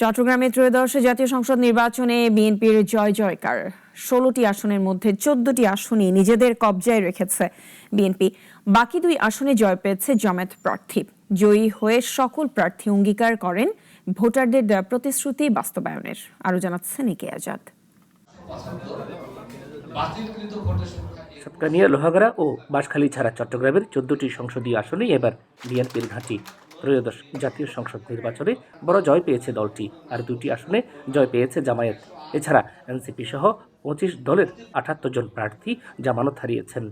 চট্টগ্রামে ত্রয়োদশ জাতীয় সংসদ নির্বাচনে বিএনপির জয় জয়কার। 16টি আসনের মধ্যে 14টি আসনই নিজেদের কবজায় রেখেছে বিএনপি। বাকি 2 আসনে জয় পেয়েছে জামায়াত প্রার্থী। জয়ী হয়ে সকল প্রার্থী অঙ্গীকার করেন ভোটারদের দেওয়া প্রতিশ্রুতি বাস্তবায়নের। আরো জানাচ্ছেন একে আজাদ। সাতকানিয়া, লোহাগাড়া ও বাঁশখালী ছাড়া চট্টগ্রামের 14টি সংসদীয় আসনেই এবার বিএনপির ঘাঁটি। ত্রয়োদশ জাতীয় সংসদ নির্বাচনে বড় জয় পেয়েছে দলটি, আর 2টি আসনে জয় পেয়েছে জামায়াত। এছাড়া এনসিপি সহ 25 দলের 78 জন প্রার্থী জামানত হারিয়েছেন।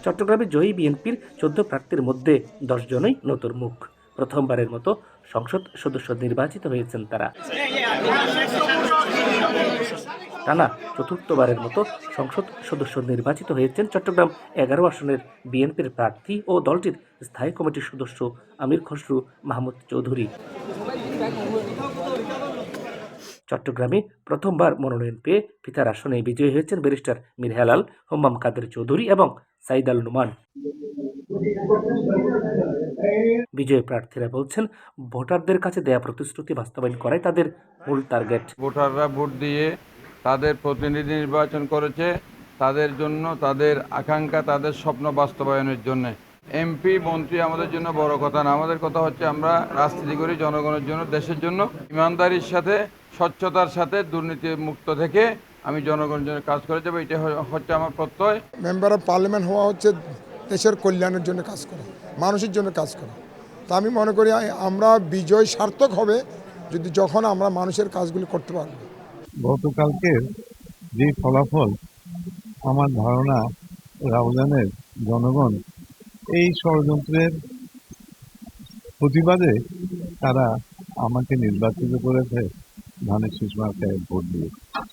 চট্টগ্রামে জয়ী বিএনপির 14 প্রার্থীর মধ্যে 10 জনই নতুন মুখ। প্রথমবারের মতো সংসদ সদস্য নির্বাচিত হয়েছেন তারা। টানা চতুর্থবারের মতো সংসদ সদস্য নির্বাচিত হয়েছেন চট্টগ্রাম 11 আসনের বিএনপির প্রার্থী ও দলটির স্থায়ী কমিটির সদস্য আমির খসরু মাহমুদ চৌধুরী। চট্টগ্রামে প্রথমবার মনোনয়ন পেয়ে পিতার আসনে বিজয়ী হয়েছেন ব্যারিস্টার মীর হেলাল, হুম্মাম কাদের চৌধুরী এবং সাইদ আল নুমান। বিজয়ী প্রার্থীরা বলছেন, ভোটারদের কাছে দেয়া প্রতিশ্রুতি বাস্তবায়ন করাই তাদের মূল টার্গেট। ভোটাররা ভোট দিয়ে তাদের প্রতিনিধি নির্বাচন করেছে তাদের জন্য, তাদের আকাঙ্ক্ষা, তাদের স্বপ্ন বাস্তবায়নের জন্য। এমপি মন্ত্রী আমাদের জন্য বড় কথা না, আমাদের কথা হচ্ছে আমরা রাজনীতি করি জনগণের জন্য, দেশের জন্য। ইমানদারির সাথে, স্বচ্ছতার সাথে, দুর্নীতি মুক্ত থেকে আমি জনগণের জন্য কাজ করে যাবো, এটা হচ্ছে আমার প্রত্যয়। মেম্বার অফ পার্লামেন্ট হওয়া হচ্ছে দেশের কল্যাণের জন্য কাজ করা, মানুষের জন্য কাজ করা। তা আমি মনে করি আমরা বিজয় সার্থক হবে যখন আমরা মানুষের কাজগুলি করতে পারব। গতকালকের যে ফলাফল, আমার ধারণা রাউজানের জনগণ এই ষড়যন্ত্রের প্রতিবাদে তারা আমাকে নির্বাচিত করেছে ধানের শীষ মার্কায় ভোট দিয়ে।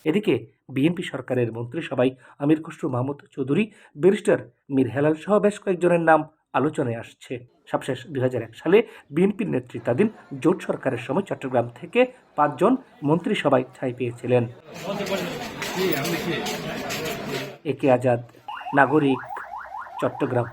এদিকে বিএনপি সরকারের মন্ত্রিসভায় আমির খসরু মাহমুদ চৌধুরী, ব্যারিস্টার মীর হেলাল সহ বেশ কয়েকজনের নাম আলোচনায় আসছে। সবশেষ 2001 সালে বিএনপির নেতৃত্বাধীন জোট সরকারের সময় চট্টগ্রাম থেকে 5 জন মন্ত্রিসভায় ঠাঁই পেয়েছিলেন। একে আজাদ, নাগরিক, চট্টগ্রাম।